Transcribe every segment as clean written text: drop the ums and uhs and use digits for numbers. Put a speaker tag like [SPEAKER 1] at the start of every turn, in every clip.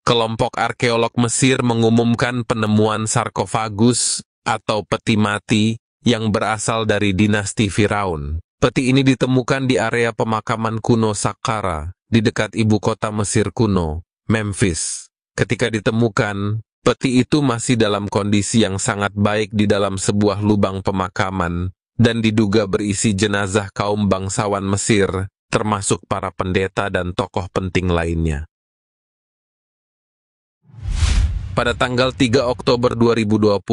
[SPEAKER 1] kelompok arkeolog Mesir mengumumkan penemuan sarkofagus atau peti mati yang berasal dari dinasti Firaun. Peti ini ditemukan di area pemakaman kuno Saqqara, di dekat ibu kota Mesir kuno, Memphis. Ketika ditemukan, peti itu masih dalam kondisi yang sangat baik di dalam sebuah lubang pemakaman, dan diduga berisi jenazah kaum bangsawan Mesir, termasuk para pendeta dan tokoh penting lainnya. Pada tanggal 3 Oktober 2020,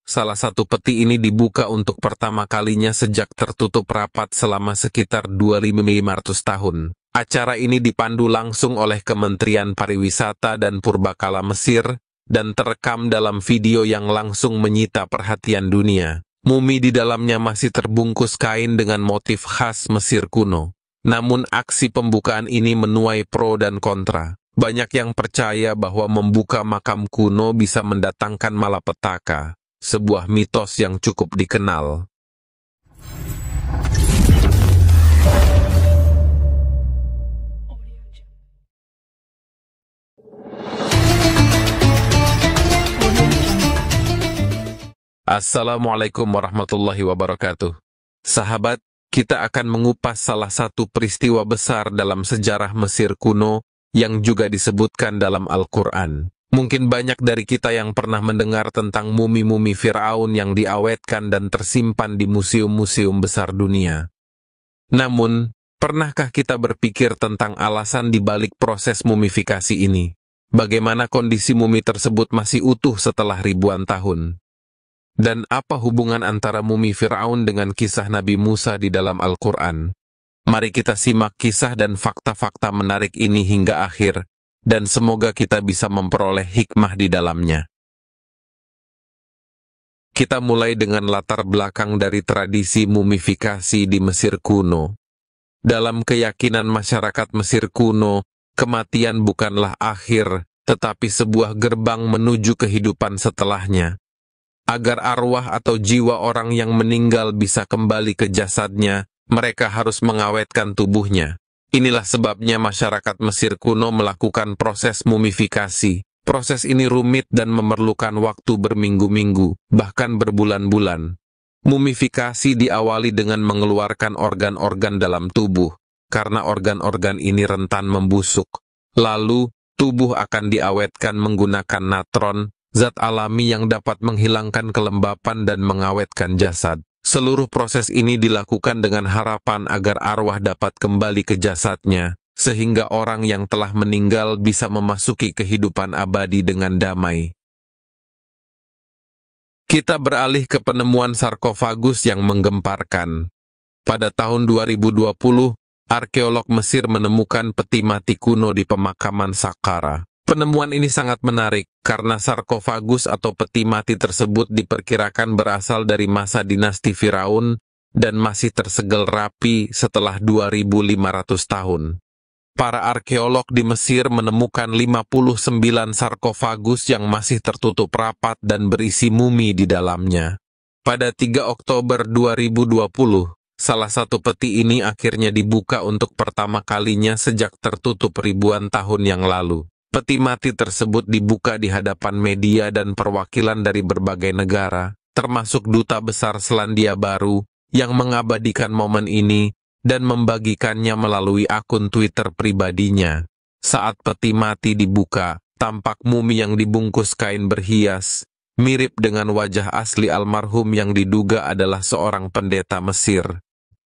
[SPEAKER 1] salah satu peti ini dibuka untuk pertama kalinya sejak tertutup rapat selama sekitar 2.500 tahun. Acara ini dipandu langsung oleh Kementerian Pariwisata dan Purbakala Mesir, dan terekam dalam video yang langsung menyita perhatian dunia. Mumi di dalamnya masih terbungkus kain dengan motif khas Mesir kuno. Namun aksi pembukaan ini menuai pro dan kontra. Banyak yang percaya bahwa membuka makam kuno bisa mendatangkan malapetaka, sebuah mitos yang cukup dikenal. Assalamualaikum warahmatullahi wabarakatuh. Sahabat, kita akan mengupas salah satu peristiwa besar dalam sejarah Mesir kuno yang juga disebutkan dalam Al-Quran. Mungkin banyak dari kita yang pernah mendengar tentang mumi-mumi Firaun yang diawetkan dan tersimpan di museum-museum besar dunia. Namun, pernahkah kita berpikir tentang alasan di balik proses mumifikasi ini? Bagaimana kondisi mumi tersebut masih utuh setelah ribuan tahun? Dan apa hubungan antara mumi Firaun dengan kisah Nabi Musa di dalam Al-Quran? Mari kita simak kisah dan fakta-fakta menarik ini hingga akhir, dan semoga kita bisa memperoleh hikmah di dalamnya. Kita mulai dengan latar belakang dari tradisi mumifikasi di Mesir kuno. Dalam keyakinan masyarakat Mesir kuno, kematian bukanlah akhir, tetapi sebuah gerbang menuju kehidupan setelahnya. Agar arwah atau jiwa orang yang meninggal bisa kembali ke jasadnya, mereka harus mengawetkan tubuhnya. Inilah sebabnya masyarakat Mesir kuno melakukan proses mumifikasi. Proses ini rumit dan memerlukan waktu berminggu-minggu, bahkan berbulan-bulan. Mumifikasi diawali dengan mengeluarkan organ-organ dalam tubuh, karena organ-organ ini rentan membusuk. Lalu, tubuh akan diawetkan menggunakan natron, zat alami yang dapat menghilangkan kelembapan dan mengawetkan jasad. Seluruh proses ini dilakukan dengan harapan agar arwah dapat kembali ke jasadnya, sehingga orang yang telah meninggal bisa memasuki kehidupan abadi dengan damai. Kita beralih ke penemuan sarkofagus yang menggemparkan. Pada tahun 2020, arkeolog Mesir menemukan peti mati kuno di pemakaman Saqqara. Penemuan ini sangat menarik karena sarkofagus atau peti mati tersebut diperkirakan berasal dari masa dinasti Firaun dan masih tersegel rapi setelah 2.500 tahun. Para arkeolog di Mesir menemukan 59 sarkofagus yang masih tertutup rapat dan berisi mumi di dalamnya. Pada 3 Oktober 2020, salah satu peti ini akhirnya dibuka untuk pertama kalinya sejak tertutup ribuan tahun yang lalu. Peti mati tersebut dibuka di hadapan media dan perwakilan dari berbagai negara, termasuk Duta Besar Selandia Baru, yang mengabadikan momen ini dan membagikannya melalui akun Twitter pribadinya. Saat peti mati dibuka, tampak mumi yang dibungkus kain berhias, mirip dengan wajah asli almarhum yang diduga adalah seorang pendeta Mesir,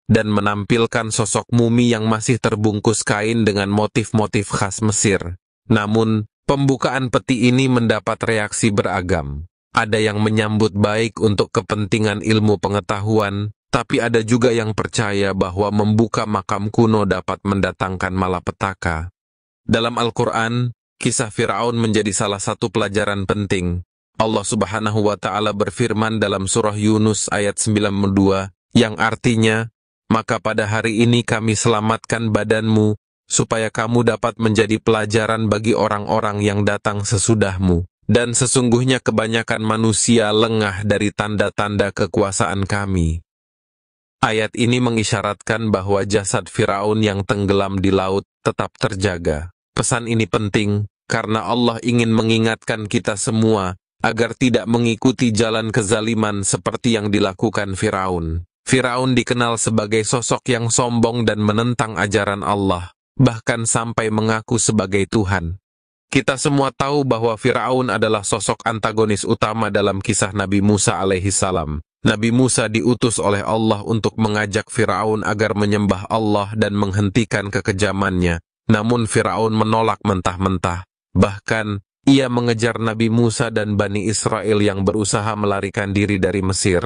[SPEAKER 1] dan menampilkan sosok mumi yang masih terbungkus kain dengan motif-motif khas Mesir. Namun, pembukaan peti ini mendapat reaksi beragam. Ada yang menyambut baik untuk kepentingan ilmu pengetahuan, tapi ada juga yang percaya bahwa membuka makam kuno dapat mendatangkan malapetaka. Dalam Al-Quran, kisah Firaun menjadi salah satu pelajaran penting. Allah Subhanahu wa Ta'ala berfirman dalam surah Yunus ayat 92, yang artinya, "Maka pada hari ini kami selamatkan badanmu, supaya kamu dapat menjadi pelajaran bagi orang-orang yang datang sesudahmu. Dan sesungguhnya kebanyakan manusia lengah dari tanda-tanda kekuasaan kami." Ayat ini mengisyaratkan bahwa jasad Firaun yang tenggelam di laut tetap terjaga. Pesan ini penting karena Allah ingin mengingatkan kita semua agar tidak mengikuti jalan kezaliman seperti yang dilakukan Firaun. Firaun dikenal sebagai sosok yang sombong dan menentang ajaran Allah, bahkan sampai mengaku sebagai Tuhan. Kita semua tahu bahwa Firaun adalah sosok antagonis utama dalam kisah Nabi Musa alaihissalam. Nabi Musa diutus oleh Allah untuk mengajak Firaun agar menyembah Allah dan menghentikan kekejamannya. Namun Firaun menolak mentah-mentah. Bahkan, ia mengejar Nabi Musa dan Bani Israel yang berusaha melarikan diri dari Mesir.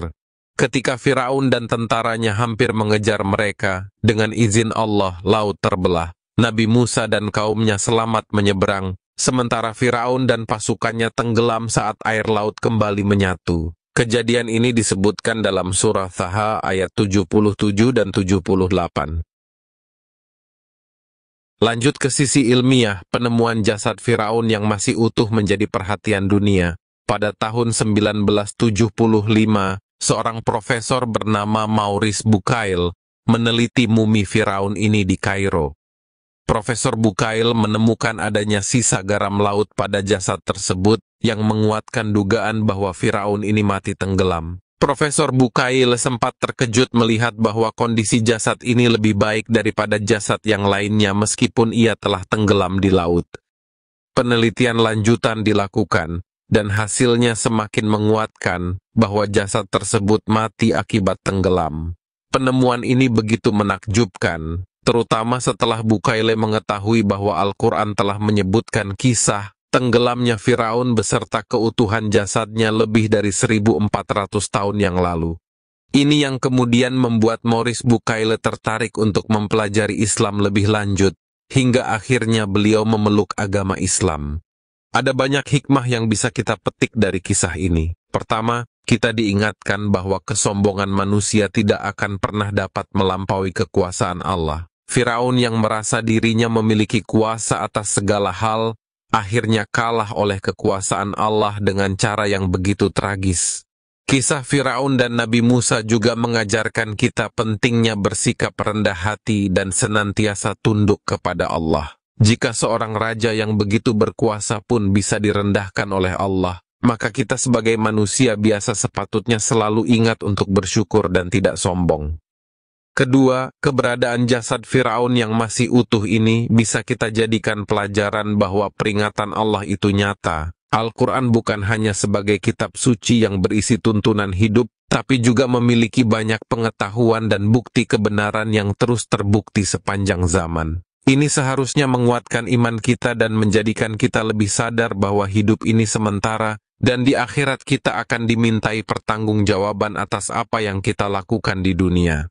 [SPEAKER 1] Ketika Firaun dan tentaranya hampir mengejar mereka, dengan izin Allah, laut terbelah. Nabi Musa dan kaumnya selamat menyeberang, sementara Firaun dan pasukannya tenggelam saat air laut kembali menyatu. Kejadian ini disebutkan dalam surah Taha ayat 77 dan 78. Lanjut ke sisi ilmiah, penemuan jasad Firaun yang masih utuh menjadi perhatian dunia. Pada tahun 1975, seorang profesor bernama Maurice Bucaille meneliti mumi Firaun ini di Kairo. Profesor Bucaille menemukan adanya sisa garam laut pada jasad tersebut yang menguatkan dugaan bahwa Firaun ini mati tenggelam. Profesor Bucaille sempat terkejut melihat bahwa kondisi jasad ini lebih baik daripada jasad yang lainnya meskipun ia telah tenggelam di laut. Penelitian lanjutan dilakukan, dan hasilnya semakin menguatkan bahwa jasad tersebut mati akibat tenggelam. Penemuan ini begitu menakjubkan, terutama setelah Bucaille mengetahui bahwa Al-Quran telah menyebutkan kisah tenggelamnya Firaun beserta keutuhan jasadnya lebih dari 1400 tahun yang lalu. Ini yang kemudian membuat Maurice Bucaille tertarik untuk mempelajari Islam lebih lanjut, hingga akhirnya beliau memeluk agama Islam. Ada banyak hikmah yang bisa kita petik dari kisah ini. Pertama, kita diingatkan bahwa kesombongan manusia tidak akan pernah dapat melampaui kekuasaan Allah. Firaun yang merasa dirinya memiliki kuasa atas segala hal, akhirnya kalah oleh kekuasaan Allah dengan cara yang begitu tragis. Kisah Firaun dan Nabi Musa juga mengajarkan kita pentingnya bersikap rendah hati dan senantiasa tunduk kepada Allah. Jika seorang raja yang begitu berkuasa pun bisa direndahkan oleh Allah, maka kita sebagai manusia biasa sepatutnya selalu ingat untuk bersyukur dan tidak sombong. Kedua, keberadaan jasad Firaun yang masih utuh ini bisa kita jadikan pelajaran bahwa peringatan Allah itu nyata. Al-Quran bukan hanya sebagai kitab suci yang berisi tuntunan hidup, tapi juga memiliki banyak pengetahuan dan bukti kebenaran yang terus terbukti sepanjang zaman. Ini seharusnya menguatkan iman kita dan menjadikan kita lebih sadar bahwa hidup ini sementara, dan di akhirat kita akan dimintai pertanggungjawaban atas apa yang kita lakukan di dunia.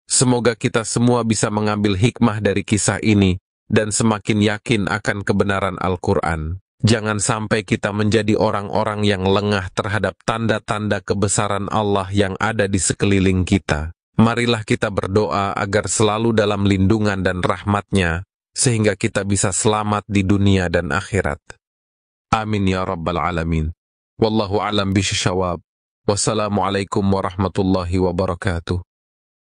[SPEAKER 1] Semoga kita semua bisa mengambil hikmah dari kisah ini, dan semakin yakin akan kebenaran Al-Quran. Jangan sampai kita menjadi orang-orang yang lengah terhadap tanda-tanda kebesaran Allah yang ada di sekeliling kita. Marilah kita berdoa agar selalu dalam lindungan dan rahmat-Nya, sehingga kita bisa selamat di dunia dan akhirat. Amin ya Rabbal Alamin. Wallahu alam bisyawab. Wassalamualaikum warahmatullahi wabarakatuh.